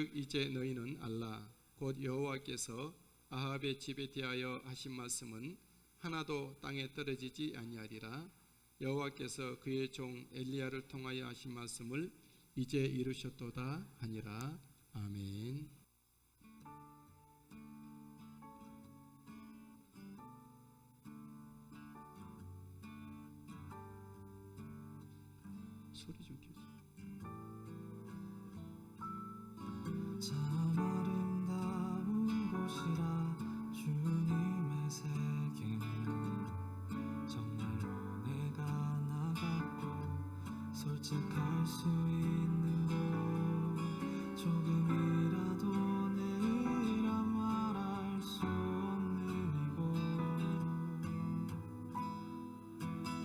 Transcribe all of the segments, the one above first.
그런즉 이제 너희는 알라. 곧 여호와께서 아합의 집에 대하여 하신 말씀은 하나도 땅에 떨어지지 아니하리라. 여호와께서 그의 종 엘리야를 통하여 하신 말씀을 이제 이루셨도다 하니라. 아멘. 소리 좀 켜주세요. 참 아름다운 곳이라 주님의 세계는 정말로 내가 나갔고 솔직할 수 있는 곳 조금이라도 내라 말할 수 없는 이곳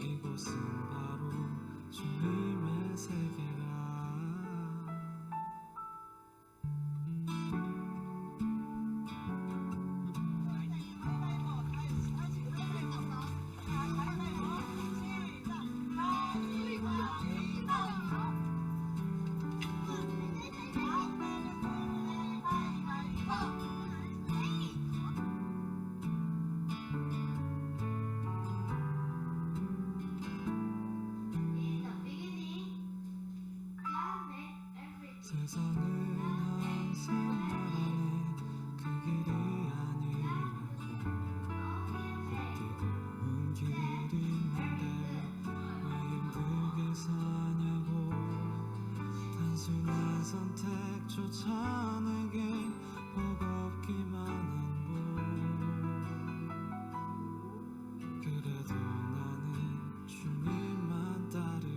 이곳은 바로 주님의 세계라. 세상은 항상 말하네 그 길이 아니라고 곧 뜨거운 길이 있는데 왜 힘들게 사냐고 단순한 선택조차 내겐 버겁기만 한 곳 그래도 나는 주님만 따르리.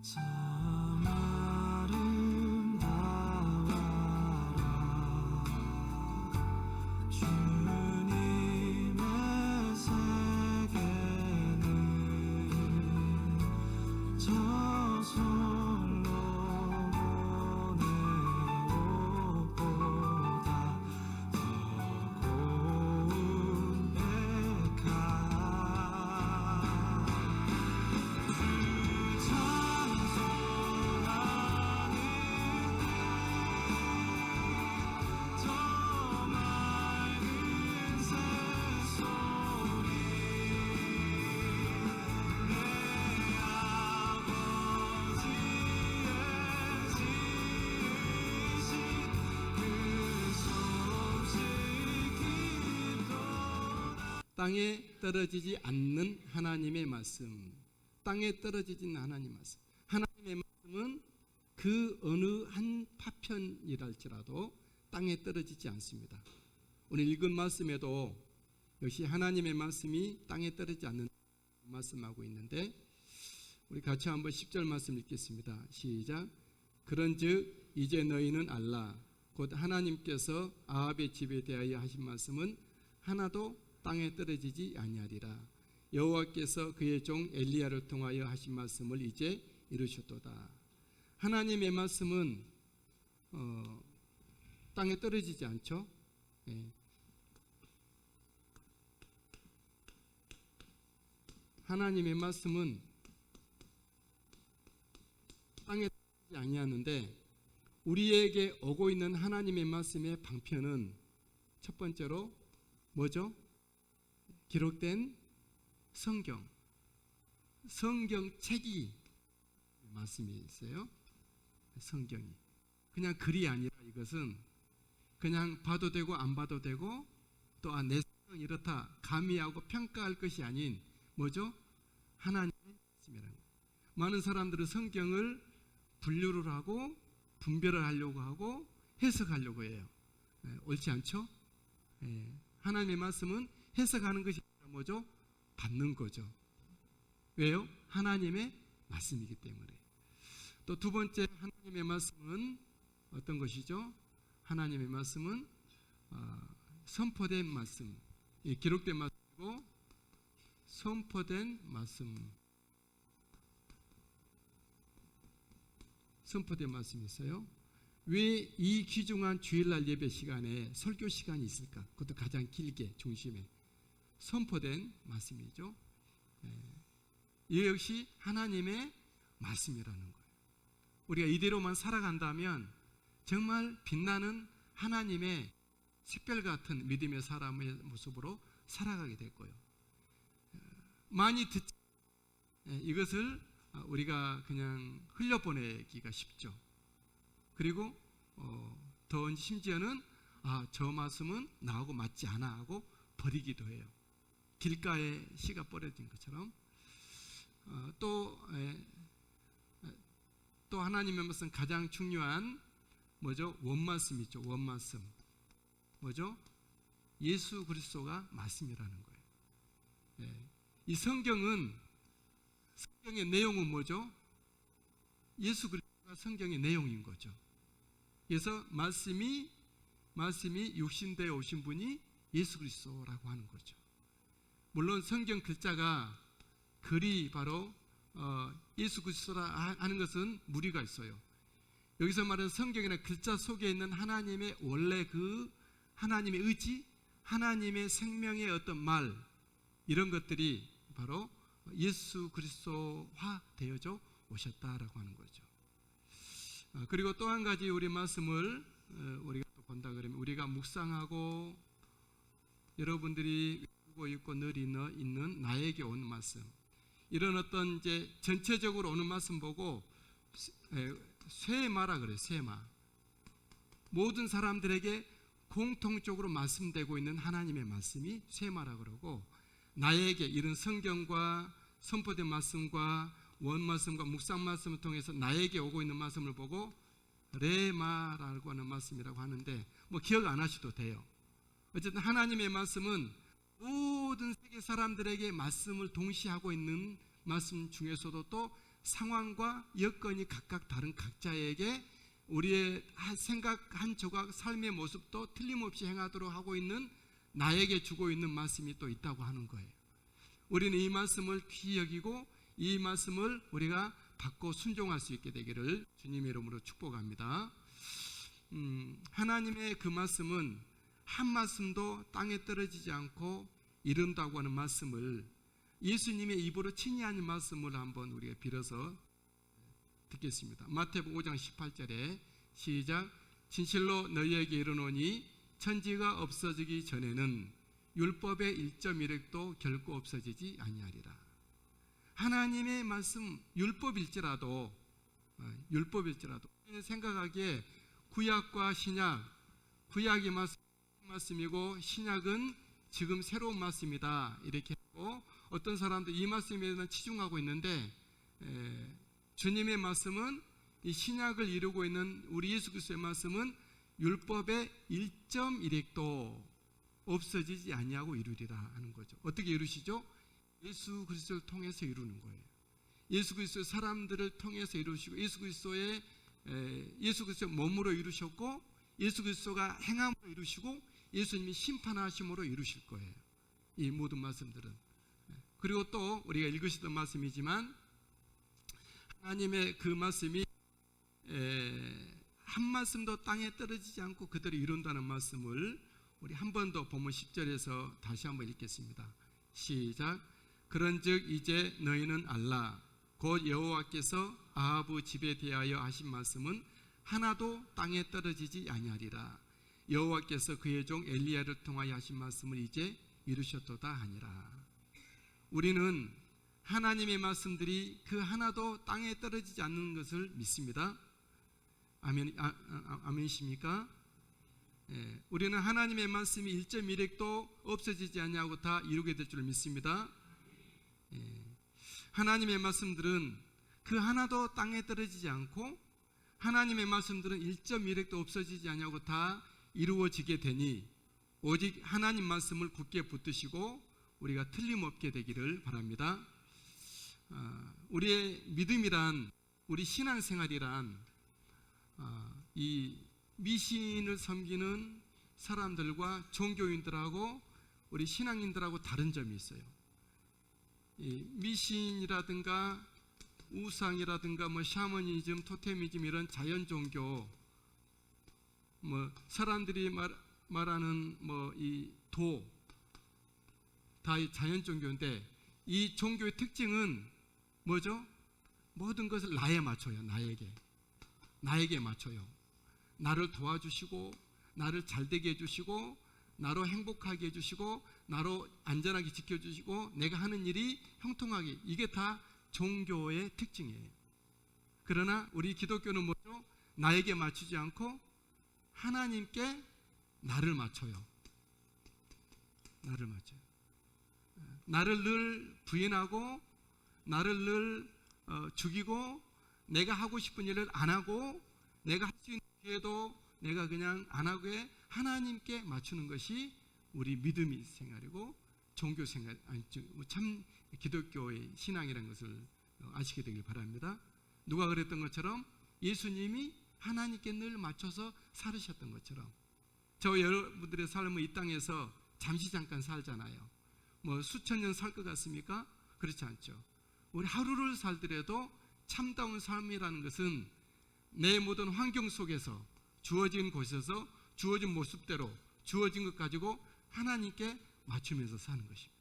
참 아름다워라 주님의 세계는 저절로 보내 옷보다 더 고운 백합 땅에 떨어지지 않는 하나님의 말씀. 땅에 떨어지지 않는 하나님의 말씀. 하나님의 말씀은 그 어느 한 파편이랄지라도 땅에 떨어지지 않습니다. 오늘 읽은 말씀에도 역시 하나님의 말씀이 땅에 떨어지지 않는 말씀하고 있는데 우리 같이 한번 10절 말씀 읽겠습니다. 시작. 그런즉 이제 너희는 알라. 곧 하나님께서 아합의 집에 대하여 하신 말씀은 하나도 땅에 떨어지지 아니하리라. 여호와께서 그의 종 엘리야를 통하여 하신 말씀을 이제 이루셨도다. 하나님의 말씀은 땅에 떨어지지 않죠. 하나님의 말씀은 땅에 떨어지지 아니하는데 우리에게 오고 있는 하나님의 말씀의 방편은 첫 번째로 뭐죠? 기록된 성경책이 말씀이 있어요. 성경이 그냥 글이 아니라 이것은 그냥 봐도 되고 안 봐도 되고 또 내 생각 이렇다 감히하고 평가할 것이 아닌 뭐죠? 하나님의 말씀이라는 거예요. 많은 사람들은 성경을 분류를 하고 분별을 하려고 하고 해석하려고 해요. 옳지 않죠? 하나님의 말씀은 해석하는 것이 아니라 뭐죠? 받는 거죠. 왜요? 하나님의 말씀이기 때문에. 또 두 번째 하나님의 말씀은 어떤 것이죠? 하나님의 말씀은 선포된 말씀, 기록된 말씀이고 선포된 말씀, 선포된 말씀이 있어요. 왜 이 귀중한 주일날 예배 시간에 설교 시간이 있을까? 그것도 가장 길게 중심에 선포된 말씀이죠. 이 역시 하나님의 말씀이라는 거예요. 우리가 이대로만 살아간다면 정말 빛나는 하나님의 샛별 같은 믿음의 사람의 모습으로 살아가게 될 거예요. 많이 듣지 이것을 우리가 그냥 흘려보내기가 쉽죠. 그리고 더 심지어는 저 말씀은 나하고 맞지 않아 하고 버리기도 해요. 길가에 씨가 뿌려진 것처럼. 또 하나님의 말씀 가장 중요한 뭐죠? 원말씀이죠. 원말씀. 뭐죠? 예수 그리스도가 말씀이라는 거예요. 이 성경의 내용은 뭐죠? 예수 그리스도가 성경의 내용인 거죠. 그래서 말씀이 육신되어 오신 분이 예수 그리스도라고 하는 거죠. 물론 성경 글자가 글이 바로 예수 그리스도라 하는 것은 무리가 있어요. 여기서 말하는 성경이나 글자 속에 있는 하나님의 원래 그 하나님의 의지, 하나님의 생명의 어떤 말, 이런 것들이 바로 예수 그리스도화 되어져 오셨다라고 하는 거죠. 그리고 또 한 가지 우리 말씀을 우리가 또 본다 그러면 우리가 묵상하고 여러분들이 읽고 있고 늘 있는 나에게 온 말씀, 이런 어떤 이제 전체적으로 오는 말씀 보고 쇠마라 그래요. 쇠마. 모든 사람들에게 공통적으로 말씀되고 있는 하나님의 말씀이 쇠마라 그러고, 나에게 이런 성경과 선포된 말씀과 원 말씀과 묵상 말씀을 통해서 나에게 오고 있는 말씀을 보고 레마라고 하는 말씀이라고 하는데 뭐 기억 안 하셔도 돼요. 어쨌든 하나님의 말씀은 모든 세계 사람들에게 말씀을 동시에 하고 있는 말씀 중에서도 또 상황과 여건이 각각 다른 각자에게 우리의 생각 한 조각 삶의 모습도 틀림없이 행하도록 하고 있는 나에게 주고 있는 말씀이 또 있다고 하는 거예요. 우리는 이 말씀을 귀히 여기고 이 말씀을 우리가 받고 순종할 수 있게 되기를 주님의 이름으로 축복합니다. 하나님의 그 말씀은 한 말씀도 땅에 떨어지지 않고 이룬다고 하는 말씀을 예수님의 입으로 친히 하는 말씀을 한번 우리가 빌어서 듣겠습니다. 마태복음 5장 18절에 시작. 진실로 너희에게 이르노니 천지가 없어지기 전에는 율법의 1.1획도 결코 없어지지 아니하리라. 하나님의 말씀 율법일지라도 생각하기에 구약과 신약, 구약이 말씀이고 신약은 지금 새로운 말씀이다 이렇게 하고, 어떤 사람도 이 말씀에는 치중하고 있는데 주님의 말씀은 이 신약을 이루고 있는 우리 예수 그리스도의 말씀은 율법의 1.1획도 없어지지 아니하고 이루리라 하는 거죠. 어떻게 이루시죠? 예수 그리스도를 통해서 이루는 거예요. 예수 그리스도의 사람들을 통해서 이루시고 예수 그리스도의 몸으로 이루셨고 예수 그리스도가 행함으로 이루시고 예수님이 심판하심으로 이루실 거예요. 이 모든 말씀들은. 그리고 또 우리가 읽으시던 말씀이지만 하나님의 그 말씀이 한 말씀도 땅에 떨어지지 않고 그대로 이룬다는 말씀을 우리 한 번 더 본문 10절에서 다시 한번 읽겠습니다. 시작. 그런즉 이제 너희는 알라 곧 여호와께서 아하브 집에 대하여 하신 말씀은 하나도 땅에 떨어지지 아니하리라. 여호와께서 그의 종 엘리야를 통하여 하신 말씀을 이제 이루셨도다 하니라. 우리는 하나님의 말씀들이 그 하나도 땅에 떨어지지 않는 것을 믿습니다. 아멘이십니까? 우리는 하나님의 말씀이 1.1획도 없어지지 않냐고 다 이루게 될 줄 믿습니다. 하나님의 말씀들은 그 하나도 땅에 떨어지지 않고 하나님의 말씀들은 1.1획도 없어지지 않냐고 다 이루어지게 되니 오직 하나님 말씀을 굳게 붙드시고 우리가 틀림없게 되기를 바랍니다. 우리의 믿음이란, 우리 신앙생활이란 이 미신을 섬기는 사람들과 종교인들하고 우리 신앙인들하고 다른 점이 있어요. 이 미신이라든가 우상이라든가 뭐 샤머니즘, 토테미즘 이런 자연 종교, 뭐 사람들이 말하는 뭐 이 도, 다 자연 종교인데 이 종교의 특징은 뭐죠? 모든 것을 나에 맞춰요. 나에게. 나에게 맞춰요. 나를 도와주시고 나를 잘되게 해주시고 나로 행복하게 해주시고 나로 안전하게 지켜주시고 내가 하는 일이 형통하게, 이게 다 종교의 특징이에요. 그러나 우리 기독교는 뭐죠? 나에게 맞추지 않고 하나님께 나를 맞춰요. 나를 맞춰요. 나를 늘 부인하고 나를 늘 죽이고 내가 하고 싶은 일을 안 하고 내가 할 수 있는 기회도 내가 그냥 안 하고 하나님께 맞추는 것이 우리 믿음의 생활이고 종교 생활, 참 기독교의 신앙이라는 것을 아시게 되길 바랍니다. 누가 그랬던 것처럼 예수님이 하나님께 늘 맞춰서 살으셨던 것처럼 저 여러분들의 삶은 이 땅에서 잠시 잠깐 살잖아요. 뭐 수천 년 살 것 같습니까? 그렇지 않죠. 우리 하루를 살더라도 참다운 삶이라는 것은 내 모든 환경 속에서 주어진 곳에서 주어진 모습대로 주어진 것 가지고 하나님께 맞추면서 사는 것입니다.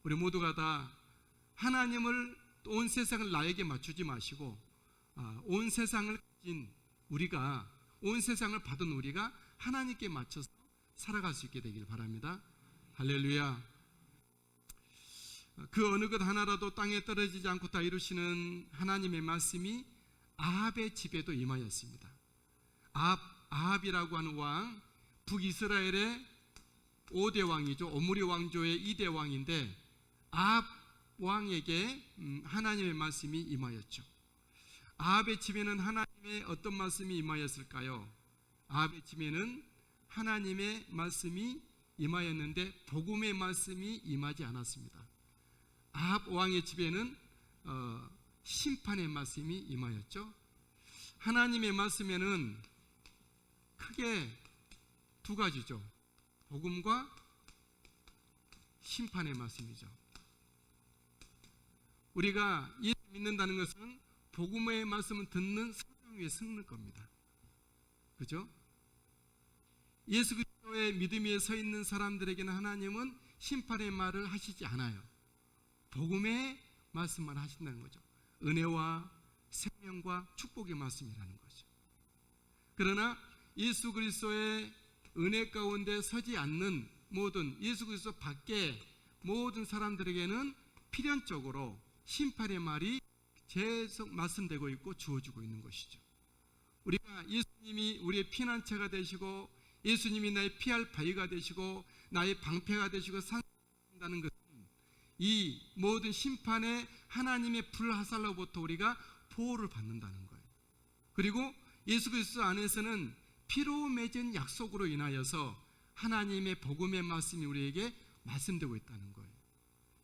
우리 모두가 다 하나님을 온 세상을 나에게 맞추지 마시고 온 세상을 가진 우리가, 온 세상을 받은 우리가 하나님께 맞춰서 살아갈 수 있게 되길 바랍니다. 할렐루야. 그 어느 것 하나라도 땅에 떨어지지 않고 다 이루시는 하나님의 말씀이 아합의 집에도 임하였습니다. 아합이라고 하는 왕, 북이스라엘의 5대 왕이죠. 오므리 왕조의 2대 왕인데 아합 왕에게 하나님의 말씀이 임하였죠. 아합의 집에는 하나님의 어떤 말씀이 임하였을까요? 아합의 집에는 하나님의 말씀이 임하였는데 복음의 말씀이 임하지 않았습니다. 아합 왕의 집에는 심판의 말씀이 임하였죠. 하나님의 말씀에는 크게 두 가지죠. 복음과 심판의 말씀이죠. 우리가 예수 믿는다는 것은 복음의 말씀을 듣는 사상 위에 서는 겁니다. 그죠? 예수 그리스도의 믿음 위에 서 있는 사람들에게는 하나님은 심판의 말을 하시지 않아요. 복음의 말씀만 하신다는 거죠. 은혜와 생명과 축복의 말씀이라는 거죠. 그러나 예수 그리스도의 은혜 가운데 서지 않는 모든 예수 그리스도 밖에 모든 사람들에게는 필연적으로 심판의 말이 계속 말씀되고 있고 주어지고 있는 것이죠. 우리가 예수님이 우리의 피난처가 되시고 예수님이 나의 피할 바위가 되시고 나의 방패가 되시고 산다는 것은 이 모든 심판의 하나님의 불화살로부터 우리가 보호를 받는다는 거예요. 그리고 예수 그리스도 안에서는 피로 맺은 약속으로 인하여서 하나님의 복음의 말씀이 우리에게 말씀되고 있다는 거예요.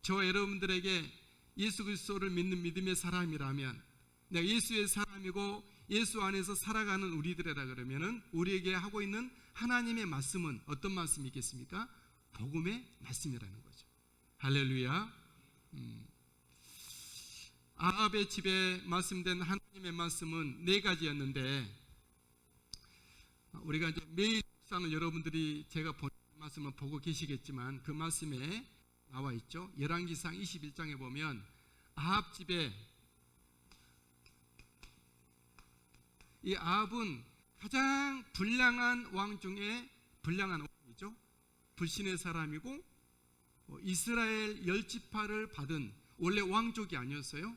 저 여러분들에게 예수 그리스도를 믿는 믿음의 사람이라면 내가 예수의 사람이고 예수 안에서 살아가는 우리들이라 그러면은 우리에게 하고 있는 하나님의 말씀은 어떤 말씀이겠습니까? 복음의 말씀이라는 거죠. 할렐루야. 아합의 집에 말씀된 하나님의 말씀은 4가지였는데 우리가 이제 매일 묵상을 여러분들이 제가 본 말씀을 보고 계시겠지만 그 말씀에 나와 있죠. 열왕기상 21장에 보면 아합 집에 이 아합은 가장 불량한 왕 중에 불량한 왕이죠. 불신의 사람이고 이스라엘 10지파를 받은 원래 왕족이 아니었어요.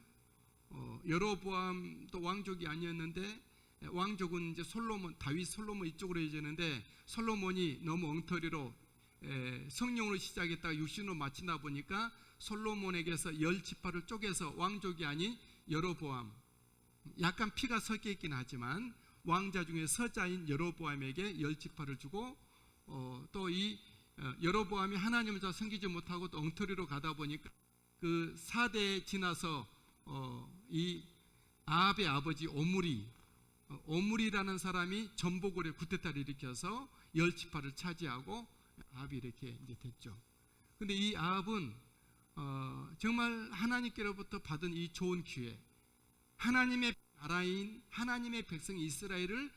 여로보암도 왕족이 아니었는데 왕족은 이제 솔로몬, 다윗 솔로몬 이쪽으로 이제는데 솔로몬이 너무 엉터리로 성령으로 시작했다가 육신으로 마치다 보니까 솔로몬에게서 10지파를 쪼개서 왕족이 아닌 여로보암, 약간 피가 섞여 있긴 하지만 왕자 중에 서자인 여로보암에게 10지파를 주고 또 이 여로보암이 하나님을 잘 섬기지 못하고 또 엉터리로 가다 보니까 그 4대에 지나서 이 아합의 아버지 오므리라는 사람이 전복을 쿠데타를 일으켜서 10지파를 차지하고 아합이 이렇게 이제 됐죠. 근데 이 아합은 정말 하나님께로부터 받은 이 좋은 기회, 하나님의 나라인 하나님의 백성 이스라엘을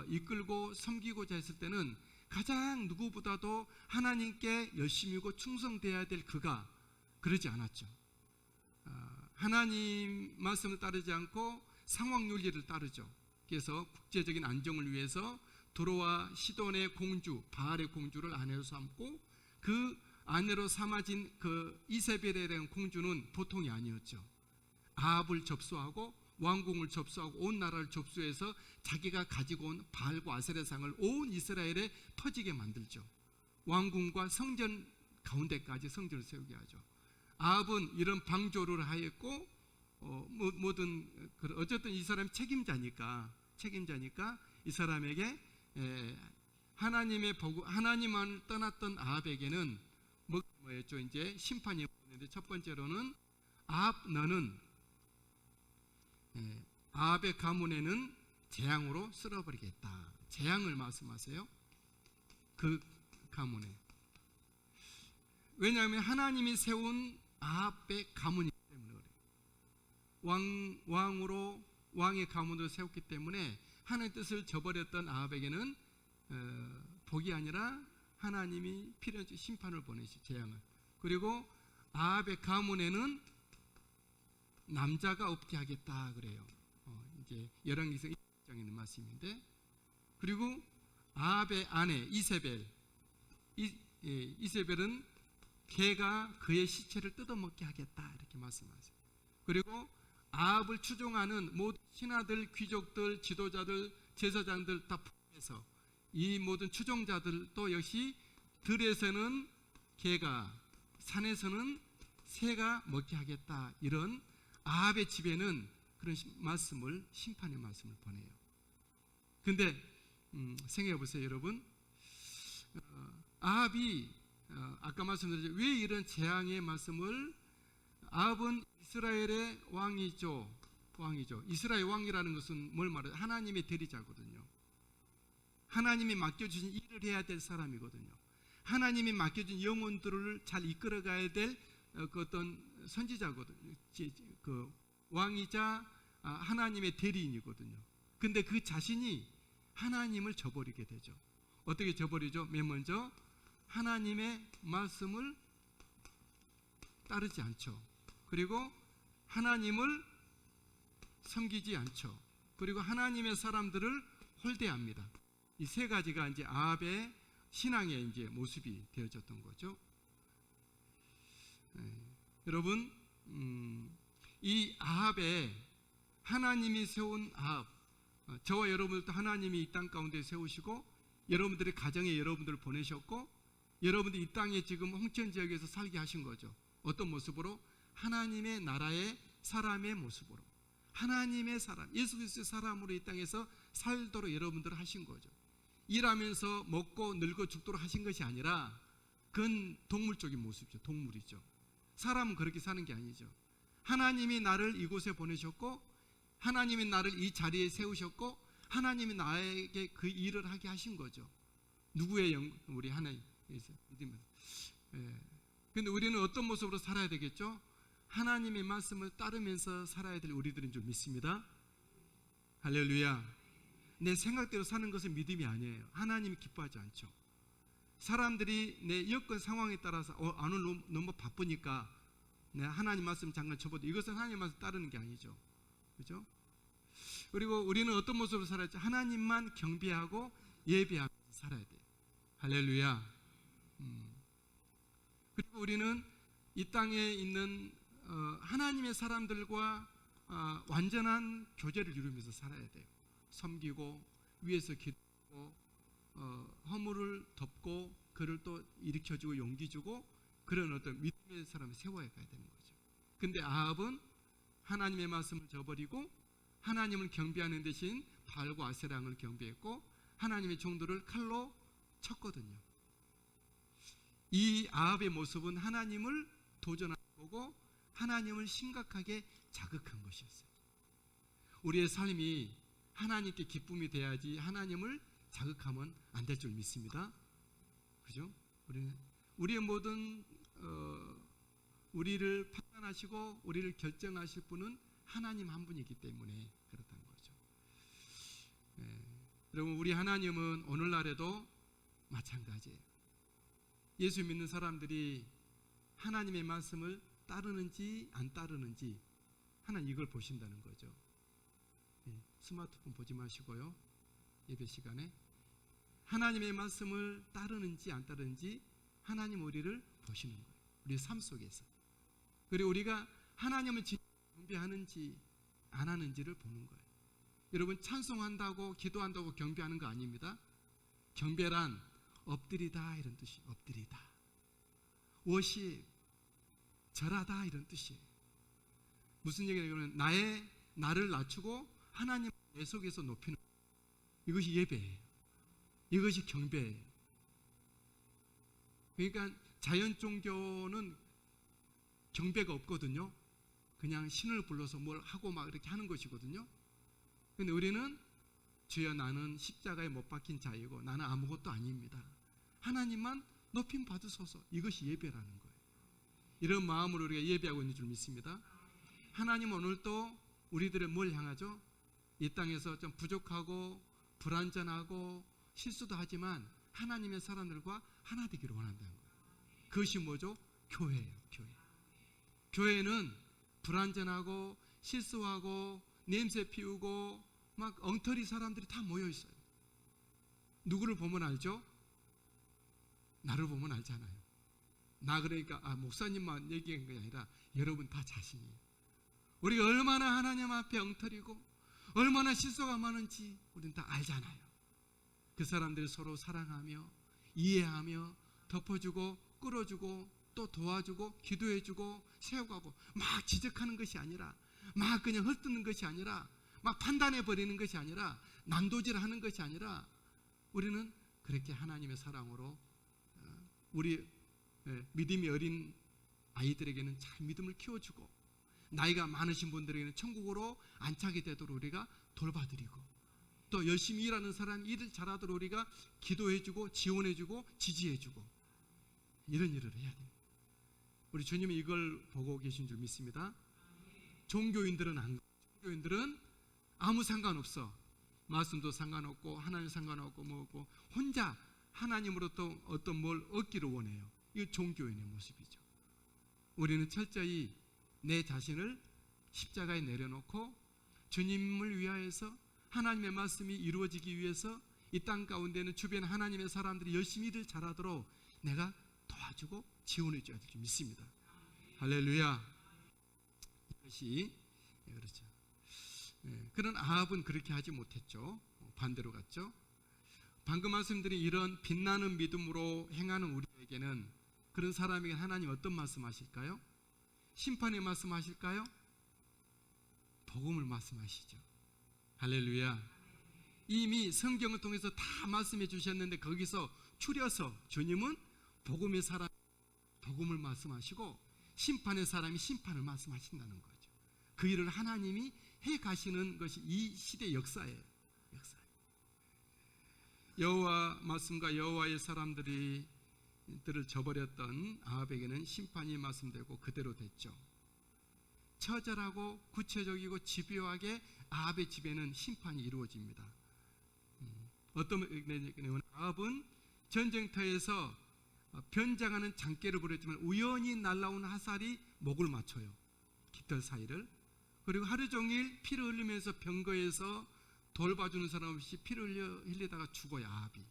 이끌고 섬기고자 했을 때는 가장 누구보다도 하나님께 열심이고 충성되어야 될 그가 그러지 않았죠. 하나님 말씀을 따르지 않고 상황 윤리를 따르죠. 그래서 국제적인 안정을 위해서 두로와 시돈의 공주 바알의 공주를 아내로 삼고 그 아내로 삼아진 그 이세벨이라는 공주는 보통이 아니었죠. 아합을 접수하고 왕궁을 접수하고 온 나라를 접수해서 자기가 가지고 온 바알과 아세라상을 온 이스라엘에 퍼지게 만들죠. 왕궁과 성전 가운데까지 성전을 세우게 하죠. 아합은 이런 방조를 하였고 어쨌든 이 사람이 책임자니까 이 사람에게 하나님의 보고 하나님을 떠났던 아합에게는 뭐였죠? 이제 심판이 있는데 첫 번째로는 아합 너는 아합의 가문에는 재앙으로 쓸어버리겠다. 재앙을 말씀하세요. 그 가문에. 왜냐하면 하나님이 세운 아합의 가문이기 때문에 그래요. 왕의 가문으로 세웠기 때문에 하나님의 뜻을 저버렸던 아합에게는 복이 아니라 하나님이 필연적 심판을 보내시 재앙을. 그리고 아합의 가문에는 남자가 없게 하겠다 그래요. 이제 열왕기상 1장에 있는 말씀인데, 그리고 아합의 아내 이세벨은 개가 그의 시체를 뜯어먹게 하겠다 이렇게 말씀하세요. 그리고 아합을 추종하는 모든 신하들, 귀족들, 지도자들, 제사장들 다 포함해서 이 모든 추종자들도 역시 들에서는 개가, 산에서는 새가 먹게 하겠다. 이런 아합의 집에는 그런 말씀을, 심판의 말씀을 보내요. 근데 생각해 보세요, 여러분. 아합이 아까 말씀드렸죠. 왜 이런 재앙의 말씀을, 아합은 이스라엘의 왕이죠. 이스라엘 왕이라는 것은 뭘 말해요? 하나님의 대리자거든요. 하나님이 맡겨주신 일을 해야 될 사람이거든요. 하나님이 맡겨준 영혼들을 잘 이끌어가야 될 그 어떤 선지자거든요. 그 왕이자 하나님의 대리인이거든요. 근데 그 자신이 하나님을 저버리게 되죠. 어떻게 저버리죠? 맨 먼저 하나님의 말씀을 따르지 않죠. 그리고 하나님을 섬기지 않죠. 그리고 하나님의 사람들을 홀대합니다. 이 세 가지가 이제 아합의 신앙의 이제 모습이 되어졌던 거죠. 여러분, 이 아합에 하나님이 세운 아합, 저와 여러분들도 하나님이 이 땅 가운데 세우시고 여러분들의 가정에 여러분들을 보내셨고 여러분들 이 땅에 지금 홍천 지역에서 살게 하신 거죠. 어떤 모습으로? 하나님의 나라의 사람의 모습으로, 하나님의 사람, 예수 그리스도의 사람으로 이 땅에서 살도록 여러분들을 하신 거죠. 일하면서 먹고 늙어 죽도록 하신 것이 아니라 그건 동물적인 모습이죠. 동물이죠. 사람은 그렇게 사는 게 아니죠. 하나님이 나를 이곳에 보내셨고 하나님이 나를 이 자리에 세우셨고 하나님이 나에게 그 일을 하게 하신 거죠. 누구의 우리 하나님께서 믿으면서. 근데 우리는 어떤 모습으로 살아야 되겠죠? 하나님의 말씀을 따르면서 살아야 될 우리들인 줄 믿습니다. 할렐루야. 내 생각대로 사는 것은 믿음이 아니에요. 하나님이 기뻐하지 않죠. 사람들이 내 여건 상황에 따라서 오늘 너무 바쁘니까 내 하나님 말씀 잠깐 접어도 이것은 하나님 말씀 따르는 게 아니죠. 그렇죠? 그리고 우리는 어떤 모습으로 살아야 돼? 하나님만 경배하고 예배하면서 살아야 돼. 할렐루야. 그리고 우리는 이 땅에 있는 하나님의 사람들과 완전한 교제를 이루면서 살아야 돼요. 섬기고 위에서 기도하고 허물을 덮고 그를 또 일으켜주고 용기 주고 그런 어떤 믿음의 사람을 세워야 가야 되는 거죠. 근데 아합은 하나님의 말씀을 저버리고 하나님을 경배하는 대신 바알과 아세라를 경배했고 하나님의 종들을 칼로 쳤거든요. 이 아합의 모습은 하나님을 도전하는 거고 하나님을 심각하게 자극한 것이었어요. 우리의 삶이 하나님께 기쁨이 돼야지 하나님을 자극하면 안 될 줄 믿습니다. 그죠? 우리의 모든 우리를 판단하시고 우리를 결정하실 분은 하나님 한 분이기 때문에 그렇다는 거죠. 여러분, 우리 하나님은 오늘날에도 마찬가지예요. 예수 믿는 사람들이 하나님의 말씀을 따르는지 안 따르는지 하나님 이걸 보신다는 거죠. 스마트폰 보지 마시고요. 예배 시간에 하나님의 말씀을 따르는지 안 따르는지 하나님 우리를 보시는 거예요. 우리 삶 속에서. 그리고 우리가 하나님을 경배하는지 안 하는지를 보는 거예요. 여러분 찬송한다고 기도한다고 경배하는 거 아닙니다. 경배란 엎드리다 이런 뜻이에요. 엎드리다. 워십 절하다 이런 뜻이에요. 무슨 얘기냐면 나를 낮추고 하나님 내 속에서 높이는 거예요. 이것이 예배예요. 이것이 경배예요. 그러니까 자연 종교는 경배가 없거든요. 그냥 신을 불러서 뭘 하고 막 이렇게 하는 것이거든요. 근데 우리는 주여 나는 십자가에 못 박힌 자이고 나는 아무것도 아닙니다. 하나님만 높임 받으소서. 이것이 예배라는 거예요. 이런 마음으로 우리가 예배하고 있는 줄 믿습니다. 하나님은 오늘도 우리들을 뭘 향하죠? 이 땅에서 좀 부족하고 불완전하고 실수도 하지만 하나님의 사람들과 하나 되기를 원한다는 거예요. 그것이 뭐죠? 교회예요. 교회. 교회는 불완전하고 실수하고 냄새 피우고 막 엉터리 사람들이 다 모여 있어요. 누구를 보면 알죠? 나를 보면 알잖아요. 나 그러니까 목사님만 얘기한 게 아니라 여러분 다 자신이에요. 우리가 얼마나 하나님 앞에 엉터리고 얼마나 실수가 많은지 우리는 다 알잖아요. 그 사람들이 서로 사랑하며 이해하며 덮어주고 끌어주고 또 도와주고 기도해주고 세워가고 막 지적하는 것이 아니라 막 그냥 헐뜯는 것이 아니라 막 판단해버리는 것이 아니라 난도질하는 것이 아니라 우리는 그렇게 하나님의 사랑으로 우리 믿음이 어린 아이들에게는 잘 믿음을 키워주고 나이가 많으신 분들에게는 천국으로 안착이 되도록 우리가 돌봐드리고 또 열심히 일하는 사람 일을 잘하도록 우리가 기도해주고 지원해주고 지지해주고 이런 일을 해야 됩니다. 우리 주님이 이걸 보고 계신 줄 믿습니다. 종교인들은 아무 상관없어. 말씀도 상관없고 하나님 상관없고 뭐고 혼자 하나님으로부터 어떤 뭘 얻기를 원해요. 이거 종교인의 모습이죠. 우리는 철저히 내 자신을 십자가에 내려놓고 주님을 위하여서 하나님의 말씀이 이루어지기 위해서 이 땅 가운데는 주변 하나님의 사람들이 열심히 일을 잘하도록 내가 도와주고 지원해 줘야 될 줄 믿습니다. 할렐루야. 이것이 그렇죠. 그런 아합은 그렇게 하지 못했죠. 반대로 갔죠. 방금 말씀드린 이런 빛나는 믿음으로 행하는 우리에게는 그런 사람에게 하나님 어떤 말씀하실까요? 심판의 말씀하실까요? 복음을 말씀하시죠. 할렐루야. 이미 성경을 통해서 다 말씀해 주셨는데 거기서 추려서 주님은 복음의 사람 복음을 말씀하시고 심판의 사람이 심판을 말씀하신다는 거죠. 그 일을 하나님이 해 가시는 것이 이 시대의 역사예요. 여호와 말씀과 여호와의 사람들을 저버렸던 아합에게는 심판이 말씀되고 그대로 됐죠. 처절하고 구체적이고 집요하게 아합의 집에는 심판이 이루어집니다. 어떤 내용은 아합은 전쟁터에서 변장하는 장깨를 부렸지만 우연히 날아온 화살이 목을 맞춰요. 깃털 사이를. 그리고 하루 종일 피를 흘리면서 병거에서 돌봐주는 사람 없이 피를 흘리다가 죽어요. 아합이.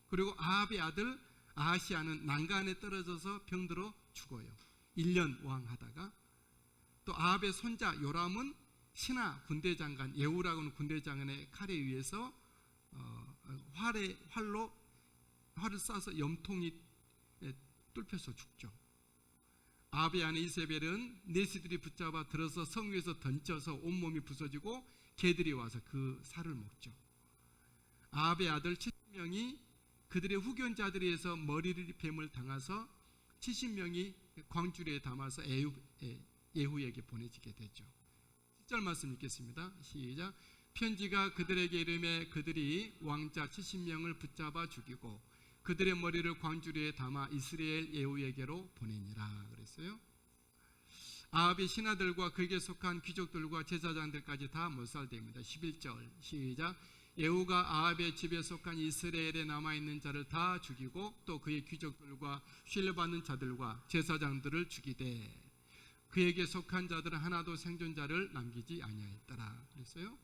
그리고 아합의 아들 아하시아는 난간에 떨어져서 병들어 죽어요. 1년 왕하다가 또 아합의 손자 요람은 신하 군대장관 예후라고 하는 군대장관의 칼에 의해서 활을 쏴서 염통이 뚫혀서 죽죠. 아합의 아내 이세벨은 내시들이 붙잡아 들어서 성 위에서 던져서 온몸이 부서지고 개들이 와서 그 살을 먹죠. 아합의 아들 70명이 그들의 후견자들에 의해서 머리를 뱀을 당해서 70명이 광주리에 담아서 예후에게 보내지게 되죠. 10절 말씀 읽겠습니다. 시작. 편지가 그들에게 이르매 그들이 왕자 70명을 붙잡아 죽이고 그들의 머리를 광주리에 담아 이스라엘 예후에게로 보내니라 그랬어요. 아합의 신하들과 그에게 속한 귀족들과 제사장들까지 다 몰살됩니다. 11절 시작. 예후가 아합의 집에 속한 이스라엘에 남아있는 자를 다 죽이고 또 그의 귀족들과 신뢰받는 자들과 제사장들을 죽이되 그에게 속한 자들은 하나도 생존자를 남기지 아니하였더라 그랬어요.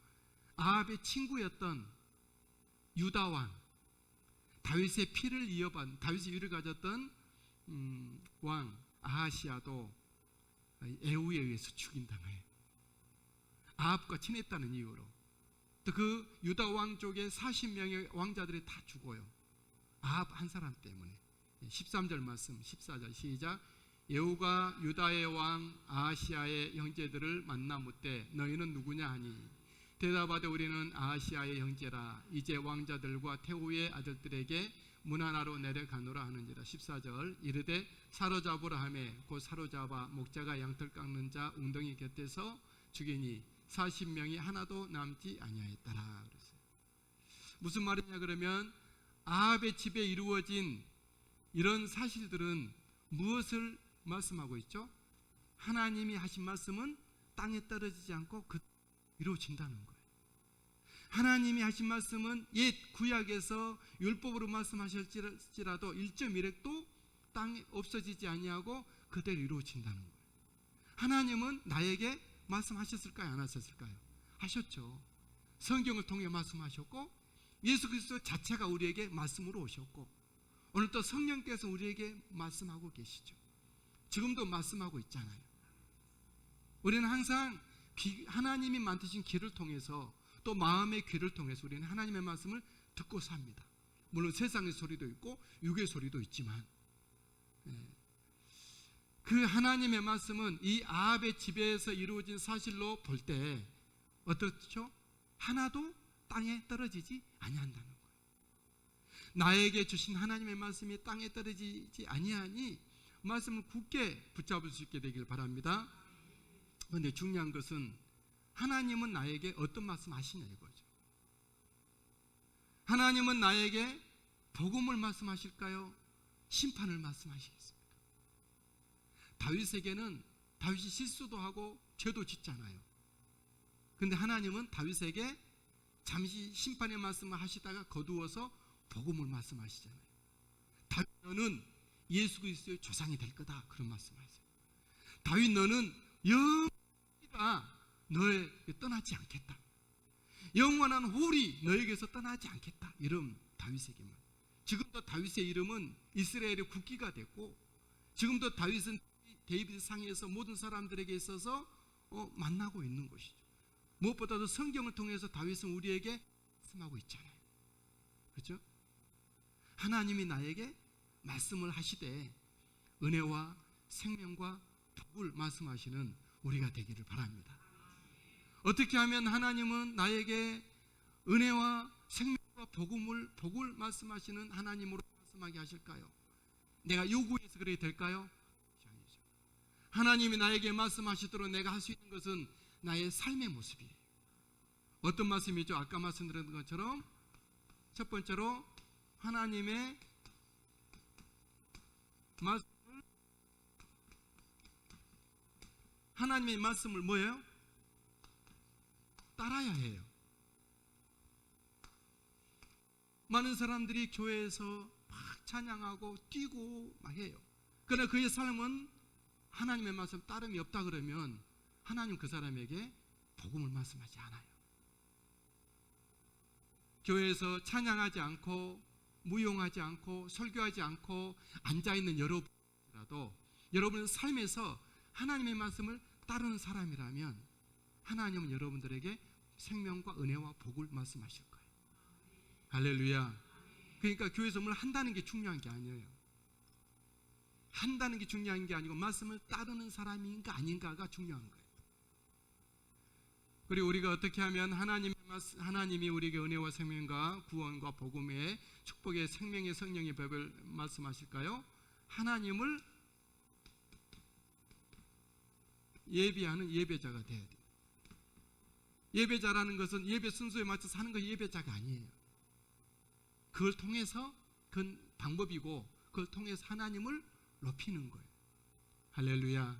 아합의 친구였던 유다 왕, 다윗의 피를 이어받은, 다윗의 유를 가졌던 왕 아하시아도 에후에 의해서 죽인당해요. 아합과 친했다는 이유로. 또 그 유다 왕 쪽에 40명의 왕자들이 다 죽어요. 아합 한 사람 때문에. 13절 말씀, 14절 시작. 예후가 유다의 왕 아하시아의 형제들을 만나 묻되 너희는 누구냐 하니 대답하되 우리는 아하시아의 형제라. 이제 왕자들과 태후의 아들들에게 문하나로 내려가노라 하는지라. 14절 이르되 사로잡으라 하매 곧 사로잡아 목자가 양털 깎는 자 웅덩이 곁에서 죽이니 40명이 하나도 남지 아니하였더라. 그랬어요. 무슨 말이냐 그러면 아합의 집에 이루어진 이런 사실들은 무엇을 말씀하고 있죠? 하나님이 하신 말씀은 땅에 떨어지지 않고 이루어진다는 거예요. 하나님이 하신 말씀은 옛 구약에서 율법으로 말씀하실지라도 1.1획도 땅에 없어지지 아니하고 그대로 이루어진다는 거예요. 하나님은 나에게 말씀하셨을까요? 안 하셨을까요? 하셨죠. 성경을 통해 말씀하셨고 예수 그리스도 자체가 우리에게 말씀으로 오셨고 오늘 또 성령께서 우리에게 말씀하고 계시죠. 지금도 말씀하고 있잖아요. 우리는 항상 하나님이 만드신 귀를 통해서 또 마음의 귀를 통해서 우리는 하나님의 말씀을 듣고 삽니다. 물론 세상의 소리도 있고 육의 소리도 있지만 그 하나님의 말씀은 이 아합의 집에서 이루어진 사실로 볼 때 어떻죠? 하나도 땅에 떨어지지 아니한다는 거예요. 나에게 주신 하나님의 말씀이 땅에 떨어지지 아니하니 말씀을 굳게 붙잡을 수 있게 되길 바랍니다. 그런데 중요한 것은 하나님은 나에게 어떤 말씀 하시냐 이거죠. 하나님은 나에게 복음을 말씀하실까요? 심판을 말씀하시겠습니까? 다윗에게는 다윗이 실수도 하고 죄도 짓잖아요. 그런데 하나님은 다윗에게 잠시 심판의 말씀을 하시다가 거두어서 복음을 말씀하시잖아요. 다윗 너는 예수 그리스도의 조상이 될 거다 그런 말씀하세요. 다윗 너는 영원히가 너에게 떠나지 않겠다. 영원한 홀이 너에게서 떠나지 않겠다. 이런 다윗에게만. 지금도 다윗의 이름은 이스라엘의 국기가 됐고 지금도 다윗은 데이비드 상에서 모든 사람들에게 있어서 만나고 있는 것이죠. 무엇보다도 성경을 통해서 다윗은 우리에게 말씀하고 있잖아요. 그렇죠? 하나님이 나에게 말씀을 하시되 은혜와 생명과 복을 말씀하시는 우리가 되기를 바랍니다. 어떻게 하면 하나님은 나에게 은혜와 생명과 복을 말씀하시는 하나님으로 말씀하게 하실까요? 내가 요구해서 그래야 될까요? 하나님이 나에게 말씀하시도록 내가 할 수 있는 것은 나의 삶의 모습이에요. 어떤 말씀이죠? 아까 말씀드린 것처럼 첫 번째로 하나님의 말씀을 뭐예요? 따라야 해요. 많은 사람들이 교회에서 막 찬양하고 뛰고 막 해요. 그러나 그의 삶은 하나님의 말씀 따름이 없다 그러면 하나님 그 사람에게 복음을 말씀하지 않아요. 교회에서 찬양하지 않고 무용하지 않고 설교하지 않고 앉아있는 여러분이라도 여러분의 삶에서 하나님의 말씀을 따르는 사람이라면 하나님은 여러분들에게 생명과 은혜와 복을 말씀하실 거예요. 할렐루야. 그러니까 교회에서 뭘 한다는 게 중요한 게 아니에요. 한다는 게 중요한 게 아니고 말씀을 따르는 사람인가 아닌가가 중요한 거예요. 그리고 우리가 어떻게 하면 하나님이 우리에게 은혜와 생명과 구원과 복음의 축복의 생명의 성령의 법을 말씀하실까요? 하나님을 예배하는 예배자가 돼야 돼요. 예배자라는 것은 예배 순서에 맞춰서 하는 것이 예배자가 아니에요. 그걸 통해서 그건 방법이고 그걸 통해서 하나님을 높이는 거예요. 할렐루야.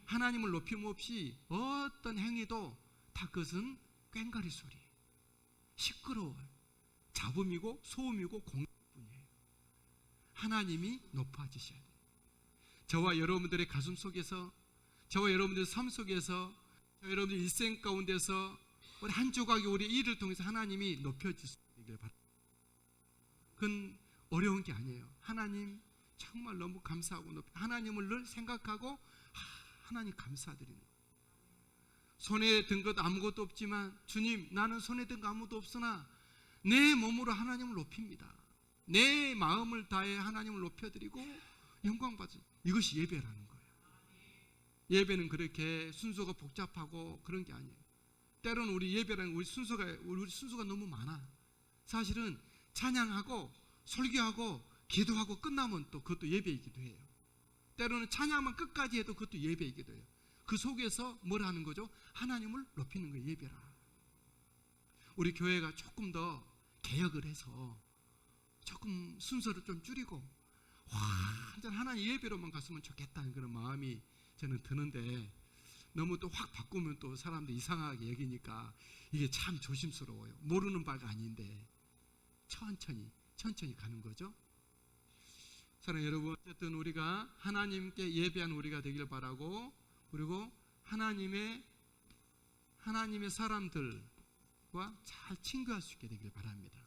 하나님을 높임 없이 어떤 행위도 다 그것은 꽹과리 소리예요. 시끄러워요. 잡음이고 소음이고 공격뿐이에요. 하나님이 높아지셔야 돼요. 저와 여러분들의 가슴 속에서 저와 여러분들의 삶 속에서 저와 여러분들의 일생 가운데서 우리 한 조각이 우리 일을 통해서 하나님이 높여질 수 있기를 바랍니다. 그건 어려운 게 아니에요. 하나님 정말 너무 감사하고 하나님을 늘 생각하고 하나님 감사드리는 거예요. 손에 든 것 아무것도 없지만 주님, 나는 손에 든 거 아무것도 없으나 내 몸으로 하나님을 높입니다. 내 마음을 다해 하나님을 높여드리고 영광 받으. 이것이 예배라는 거예요. 예배는 그렇게 순서가 복잡하고 그런 게 아니에요. 때로는 우리 예배라는 우리 순서가 너무 많아. 사실은 찬양하고 설교하고 기도하고 끝나면 또 그것도 예배이기도 해요. 때로는 찬양만 끝까지 해도 그것도 예배이기도 해요. 그 속에서 뭘 하는 거죠? 하나님을 높이는 거예요. 예배라. 우리 교회가 조금 더 개혁을 해서 조금 순서를 좀 줄이고 완전 하나님 예배로만 갔으면 좋겠다는 그런 마음이 저는 드는데, 너무 또 확 바꾸면 또 사람들 이상하게 여기니까 이게 참 조심스러워요. 모르는 바가 아닌데 천천히 가는 거죠. 사랑하는 여러분, 어쨌든 우리가 하나님께 예배하는 우리가 되길 바라고, 그리고 하나님의 사람들과 잘 친구할 수 있게 되길 바랍니다.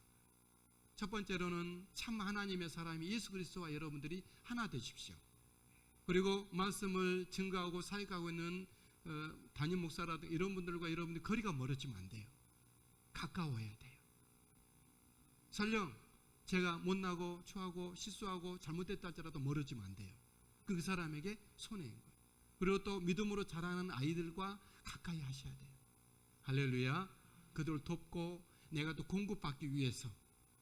첫 번째로는 참 하나님의 사람이 예수 그리스도와 여러분들이 하나 되십시오. 그리고 말씀을 증거하고 사역하고 있는 담임 목사라든가 이런 분들과 여러분들이 거리가 멀어지면 안 돼요. 가까워야 돼요. 설령 제가 못나고 추하고 실수하고 잘못됐다 할지라도 멀어지면 안 돼요. 그 사람에게 손해인 거예요. 그리고 또 믿음으로 자라는 아이들과 가까이 하셔야 돼요. 할렐루야. 그들을 돕고 내가 또 공급받기 위해서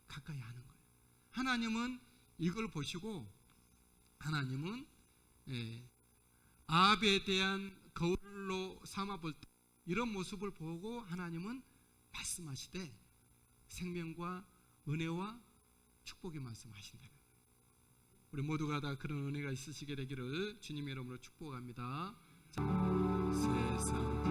가까이 하는 거예요. 하나님은 이걸 보시고, 하나님은 아합에 대한 거울로 삼아볼 때 이런 모습을 보고 하나님은 말씀하시되 생명과 은혜와 축복의 말씀하신다. 우리 모두가 다 그런 은혜가 있으시게 되기를 주님의 이름으로 축복합니다. 세상